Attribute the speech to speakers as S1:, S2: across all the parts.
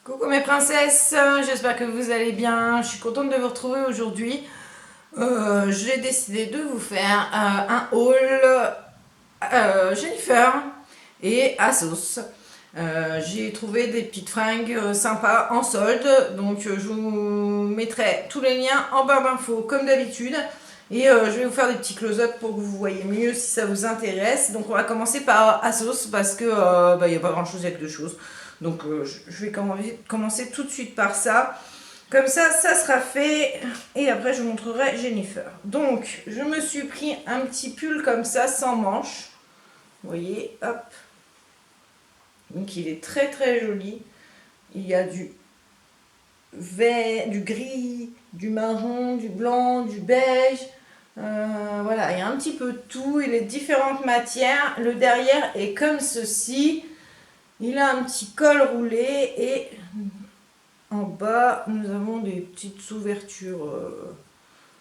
S1: Coucou mes princesses, j'espère que vous allez bien. Je suis contente de vous retrouver aujourd'hui. J'ai décidé de vous faire un haul Jennifer et Asos. J'ai trouvé des petites fringues sympas en solde, donc je vous mettrai tous les liens en barre d'infos comme d'habitude. Et je vais vous faire des petits close-up pour que vous voyez mieux si ça vous intéresse. Donc on va commencer par Asos parce que il n'y a pas grand chose, il y a que deux choses. Donc je vais commencer tout de suite par ça. Comme ça sera fait. Et après, je vous montrerai Jennifer. Donc, je me suis pris un petit pull comme ça, sans manches. Vous voyez, hop. Donc, il est très très joli. Il y a du vert, du gris, du marron, du blanc, du beige. Voilà, il y a un petit peu de tout. Il est de différentes matières. Le derrière est comme ceci. Il a un petit col roulé et en bas, nous avons des petites ouvertures.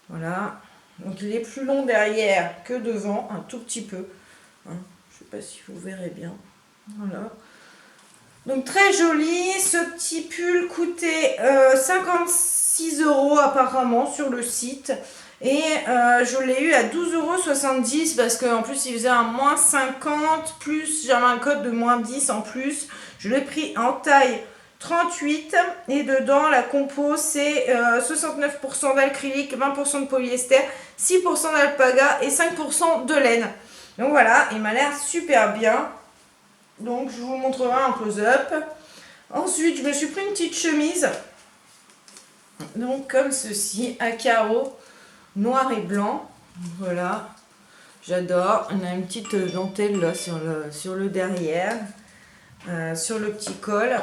S1: Voilà. Donc il est plus long derrière que devant, un tout petit peu. Hein, je ne sais pas si vous verrez bien. Voilà. Donc très joli. Ce petit pull coûtait 56 € apparemment sur le site. Et je l'ai eu à 12,70 € parce qu'en plus il faisait un moins 50, plus j'avais un code de moins 10 en plus. Je l'ai pris en taille 38 et dedans la compo c'est 69% d'acrylique, 20% de polyester, 6% d'alpaga et 5% de laine. Donc voilà, il m'a l'air super bien. Donc je vous montrerai un close-up. Ensuite je me suis pris une petite chemise. Donc comme ceci, à carreaux noir et blanc. Voilà, j'adore. On a une petite dentelle là sur le derrière, sur le petit col.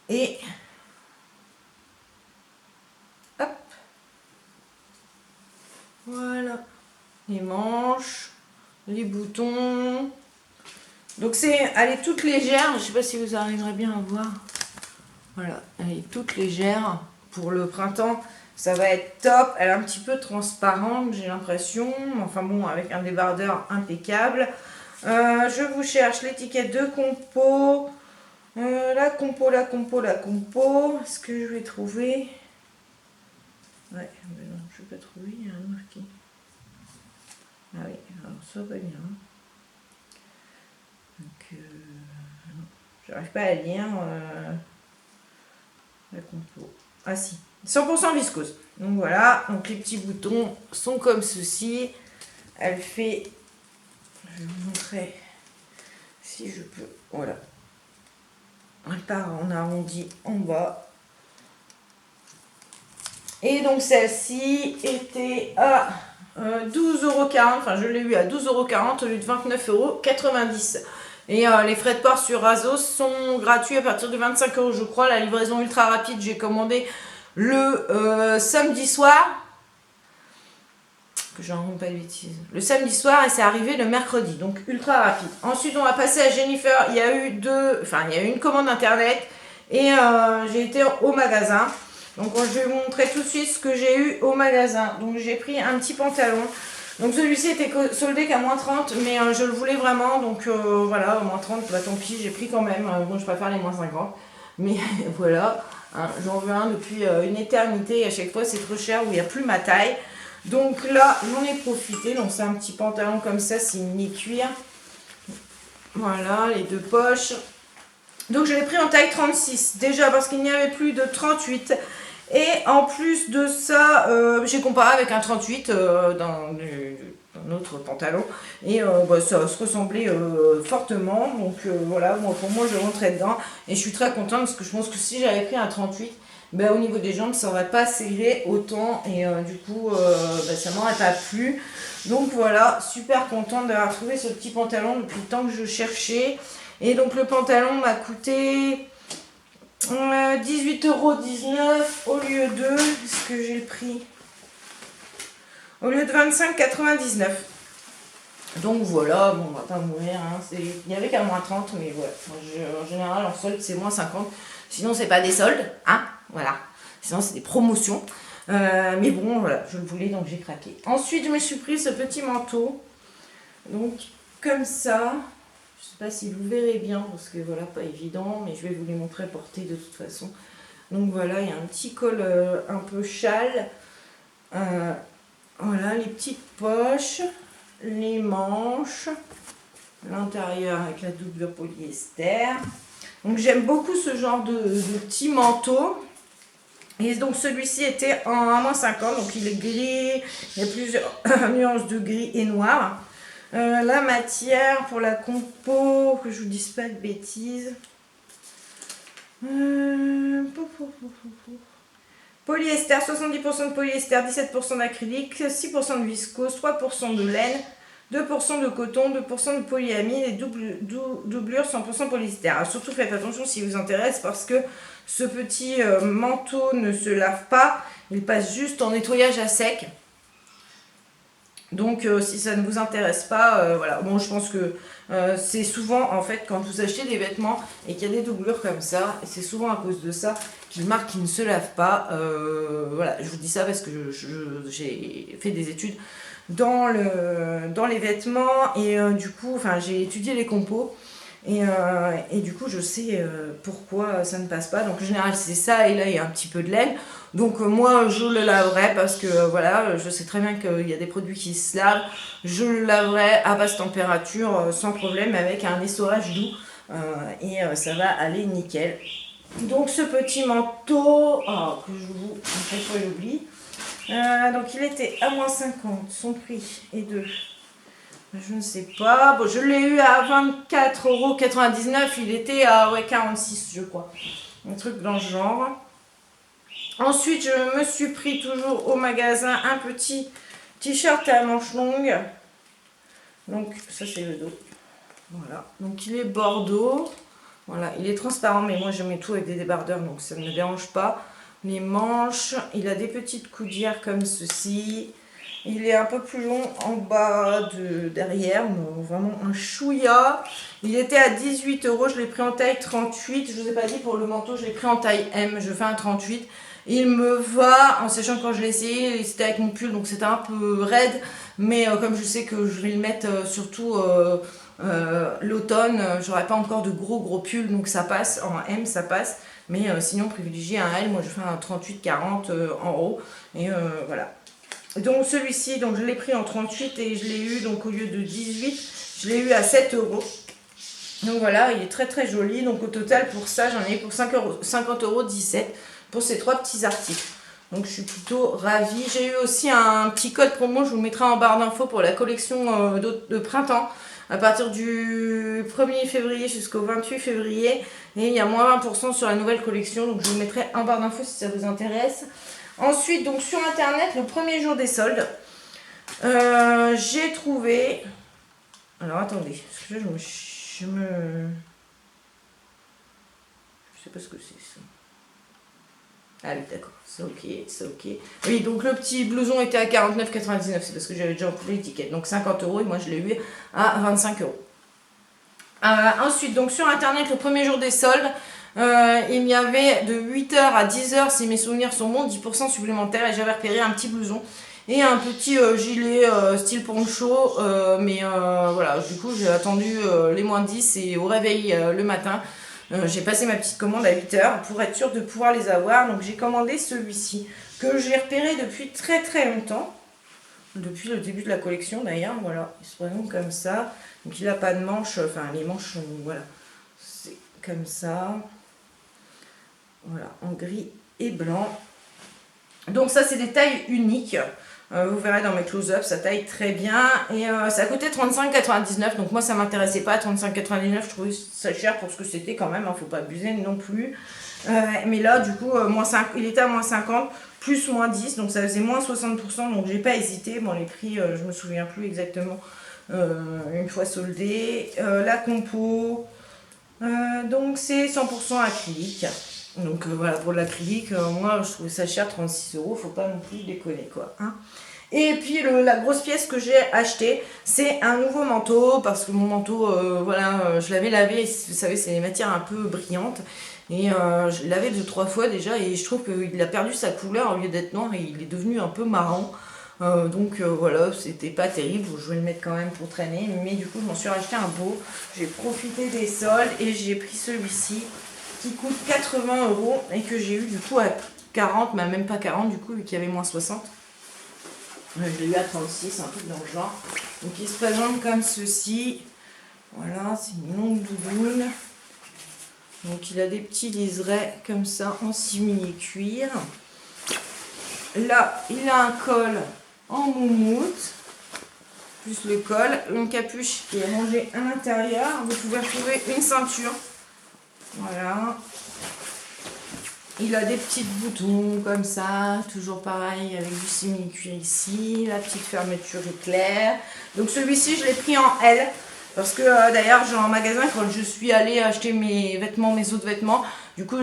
S1: Et hop, voilà, les manches, les boutons. Donc elle est toute légère, je ne sais pas si vous arriverez bien à voir. Voilà, elle est toute légère pour le printemps. Ça va être top. Elle est un petit peu transparente, j'ai l'impression. Enfin bon, avec un débardeur impeccable. Je vous cherche l'étiquette de compo. La compo. Est-ce que je vais trouver? Ouais, mais non, je ne vais pas trouver, il y a un marqué. Ah oui, alors ça va bien. Donc, non, j'arrive pas à lire la compo. Ah si, 100% viscose. Donc voilà, donc les petits boutons sont comme ceci. Elle fait, je vais vous montrer si je peux, voilà. Elle part en arrondi en bas. Et donc celle-ci était à 12,40 €, enfin je l'ai eu à 12,40 € au lieu de 29,90 €. Et les frais de port sur Asos sont gratuits à partir de 25 € je crois. La livraison ultra rapide, j'ai commandé le samedi soir. Que je ne pas de bêtises. Le samedi soir et c'est arrivé le mercredi, donc ultra rapide. Ensuite on va passer à Jennifer. Il y a eu une commande internet et j'ai été au magasin. Donc je vais vous montrer tout de suite ce que j'ai eu au magasin. Donc j'ai pris un petit pantalon. Donc celui-ci était soldé qu'à moins 30, mais je le voulais vraiment. Donc voilà, moins 30, bah tant pis, j'ai pris quand même. Bon, je préfère les moins 50. Mais voilà, hein, j'en veux un depuis une éternité. Et à chaque fois c'est trop cher ou il n'y a plus ma taille. Donc là, j'en ai profité. Donc c'est un petit pantalon comme ça, c'est mini cuir. Voilà, les deux poches. Donc je l'ai pris en taille 36. Déjà parce qu'il n'y avait plus de 38. Et en plus de ça, j'ai comparé avec un 38 dans un autre pantalon. Et ça se ressemblait fortement. Donc voilà, pour moi je rentrais dedans. Et je suis très contente parce que je pense que si j'avais pris un 38, au niveau des jambes, ça n'aurait pas serré autant. Et du coup, ça m'aurait pas plu. Donc voilà, super contente d'avoir trouvé ce petit pantalon depuis le temps que je cherchais. Et donc le pantalon m'a coûté 18,19 € au lieu de ce que j'ai pris. Au lieu de 25,99 €. Donc voilà, bon, on va pas mourir. Hein. Il n'y avait qu'à moins 30, mais voilà. En général, en solde, c'est moins 50. Sinon, c'est pas des soldes. Hein, voilà. Sinon, c'est des promotions. Mais bon, voilà, je le voulais, donc j'ai craqué. Ensuite, je me suis pris ce petit manteau. Donc, comme ça. Je sais pas si vous verrez bien, parce que voilà, pas évident, mais je vais vous les montrer portés de toute façon. Donc voilà, il y a un petit col un peu châle. Voilà, les petites poches, les manches, l'intérieur avec la doublure polyester. Donc j'aime beaucoup ce genre de petits manteaux. Et donc celui-ci était en -50, donc il est gris, il y a plusieurs nuances de gris et noir. La matière pour la compo, que je vous dise pas de bêtises. Polyester, 70% de polyester, 17% d'acrylique, 6% de viscose, 3% de laine, 2% de coton, 2% de polyamide et doublure 100% polyester. Alors surtout faites attention si vous intéresse parce que ce petit manteau ne se lave pas, il passe juste en nettoyage à sec. Donc si ça ne vous intéresse pas, voilà. Bon, je pense que c'est souvent en fait quand vous achetez des vêtements et qu'il y a des doublures comme ça, et c'est souvent à cause de ça qu'ils marquent qu'ils ne se lavent pas. Voilà, je vous dis ça parce que j'ai fait des études dans les vêtements et du coup, enfin j'ai étudié les compos. Et du coup, je sais pourquoi ça ne passe pas. Donc, en général, c'est ça. Et là, il y a un petit peu de laine. Donc, moi, je le laverai parce que, voilà, je sais très bien qu'il y a des produits qui se lavent. Je le laverai à basse température sans problème avec un essorage doux. Et ça va aller nickel. Donc, ce petit manteau, que je vous... À chaque fois, j'oublie. Donc, il était à -50. Son prix est de... Je ne sais pas. Bon, je l'ai eu à 24,99 €. Il était à 46, je crois. Un truc dans ce genre. Ensuite, je me suis pris toujours au magasin un petit t-shirt à manches longues. Donc, ça, c'est le dos. Voilà. Donc, il est bordeaux. Voilà. Il est transparent, mais moi, je mets tout avec des débardeurs, donc ça ne me dérange pas. Les manches. Il a des petites coudières comme ceci. Il est un peu plus long en bas derrière, mais vraiment un chouïa. Il était à 18 €, je l'ai pris en taille 38. Je ne vous ai pas dit pour le manteau, je l'ai pris en taille M, je fais un 38. Il me va, en sachant que quand je l'ai essayé, c'était avec mon pull, donc c'était un peu raide. Mais comme je sais que je vais le mettre surtout l'automne, j'aurai pas encore de gros pulls, donc ça passe. En M, ça passe. Mais sinon, privilégier un L, moi je fais un 38-40 en haut. Et voilà. Donc celui-ci, donc je l'ai pris en 38 et je l'ai eu, donc au lieu de 18, je l'ai eu à 7 €. Donc voilà, il est très joli. Donc au total pour ça, j'en ai eu pour 50,17 € pour ces 3 petits articles. Donc je suis plutôt ravie. J'ai eu aussi un petit code promo, je vous le mettrai en barre d'infos pour la collection de printemps. À partir du 1er février jusqu'au 28 février. Et il y a moins 20% sur la nouvelle collection. Donc je vous le mettrai en barre d'infos si ça vous intéresse. Ensuite, donc sur internet, le premier jour des soldes, j'ai trouvé... Alors attendez, parce que là, je sais pas ce que c'est ça. Ah oui, d'accord, c'est ok. Oui, donc le petit blouson était à 49,99, c'est parce que j'avais déjà employé l'étiquette. Donc 50 € et moi je l'ai eu à 25 €. Ensuite, donc sur internet, le premier jour des soldes, il y avait de 8 h à 10 h, si mes souvenirs sont bons, 10% supplémentaires et j'avais repéré un petit blouson et un petit gilet style poncho, mais voilà, du coup j'ai attendu les -10 et au réveil le matin, j'ai passé ma petite commande à 8 h pour être sûre de pouvoir les avoir. Donc j'ai commandé celui-ci que j'ai repéré depuis très longtemps, depuis le début de la collection d'ailleurs. Voilà, il se présente comme ça. Donc il n'a pas de manches, enfin les manches sont, voilà, c'est comme ça. Voilà, en gris et blanc. Donc ça c'est des tailles uniques. Vous verrez dans mes close-up, ça taille très bien. Et ça coûtait 35,99. Donc moi ça m'intéressait pas. 35,99, je trouvais ça cher pour ce que c'était quand même. Hein, faut pas abuser non plus. Mais là du coup, il était à -50, plus -10. Donc ça faisait -60%. Donc j'ai pas hésité. Bon, les prix, je me souviens plus exactement. Une fois soldé. La compo. Donc c'est 100% acrylique. Donc voilà, pour l'acrylique, moi je trouvais ça cher, 36 €, faut pas non plus déconner quoi. Hein. Et puis la grosse pièce que j'ai achetée, c'est un nouveau manteau, parce que mon manteau, voilà, je l'avais lavé, vous savez, c'est des matières un peu brillantes. Et je l'ai lavé 2-3 fois déjà, et je trouve qu'il a perdu sa couleur, au lieu d'être noir, et il est devenu un peu marron. Voilà, c'était pas terrible. Je vais le mettre quand même pour traîner. Mais du coup, je m'en suis racheté un beau. J'ai profité des soldes et j'ai pris celui-ci qui coûte 80 € et que j'ai eu du coup à 40, mais même pas 40 du coup, vu qu'il y avait moins 60. Je l'ai eu à 36, un truc dans le genre. Donc il se présente comme ceci. Voilà, c'est une longue doudoune. Donc il a des petits liserets comme ça en simili cuir. Là, il a un col en moumoute, plus le col, une capuche qui est rangée à l'intérieur. Vous pouvez retrouver une ceinture. Voilà. Il a des petits boutons comme ça, toujours pareil avec du simili-cuir ici, la petite fermeture éclair. Donc celui-ci je l'ai pris en L parce que d'ailleurs j'ai en magasin quand je suis allée acheter mes vêtements, mes autres vêtements, du coup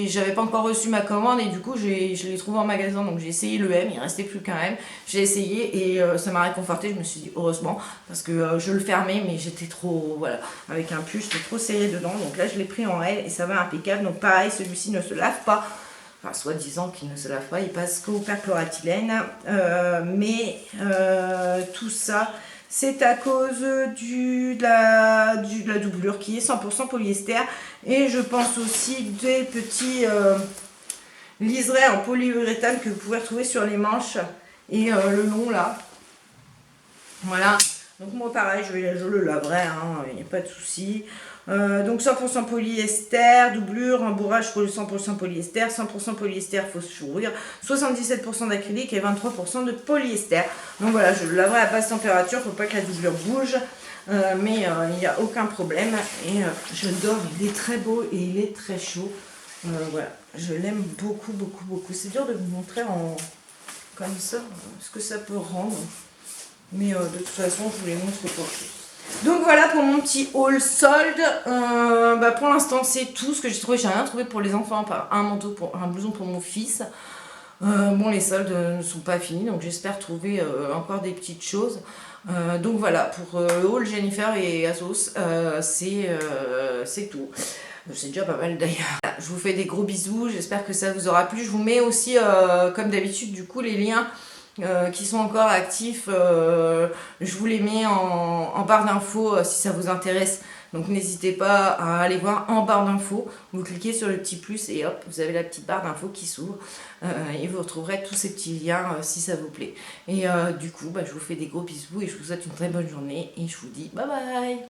S1: j'avais pas encore reçu ma commande et du coup je l'ai trouvé en magasin, donc j'ai essayé le M, il restait plus qu'un M, j'ai essayé et ça m'a réconforté, je me suis dit heureusement parce que je le fermais mais j'étais trop, voilà, avec un pull j'étais trop serré dedans, donc là je l'ai pris en L et ça va impeccable. Donc pareil, celui-ci ne se lave pas, enfin soi-disant qu'il ne se lave pas, il passe qu'au perchlorathylène, tout ça c'est à cause de la doublure qui est 100% polyester. Et je pense aussi des petits liserés en polyuréthane que vous pouvez retrouver sur les manches et le long là. Voilà. Donc moi pareil, je le laverai, hein, il n'y a pas de souci. Donc 100% polyester, doublure, rembourrage pour le 100% polyester, 100% polyester fausse fourrure, 77% d'acrylique et 23% de polyester. Donc voilà, je le laverai à basse température pour pas que la doublure bouge. Mais il n'y a aucun problème et je dors, il est très beau et il est très chaud. Voilà, je l'aime beaucoup, beaucoup, beaucoup. C'est dur de vous montrer comme ça ce que ça peut rendre. Mais de toute façon, je vous les montre pour tout. Donc voilà pour mon petit haul solde. Pour l'instant, c'est tout ce que j'ai trouvé. J'ai rien trouvé pour les enfants, un manteau, un blouson pour mon fils. Bon, les soldes ne sont pas finis, donc j'espère trouver encore des petites choses. Donc voilà, pour le haul Jennifer et Asos, c'est tout. C'est déjà pas mal d'ailleurs. Je vous fais des gros bisous, j'espère que ça vous aura plu. Je vous mets aussi, comme d'habitude, du coup, les liens qui sont encore actifs. Je vous les mets en barre d'infos si ça vous intéresse. Donc n'hésitez pas à aller voir en barre d'infos. Vous cliquez sur le petit plus et hop, vous avez la petite barre d'infos qui s'ouvre. Et vous retrouverez tous ces petits liens si ça vous plaît. Et du coup, je vous fais des gros bisous et je vous souhaite une très bonne journée. Et je vous dis bye bye.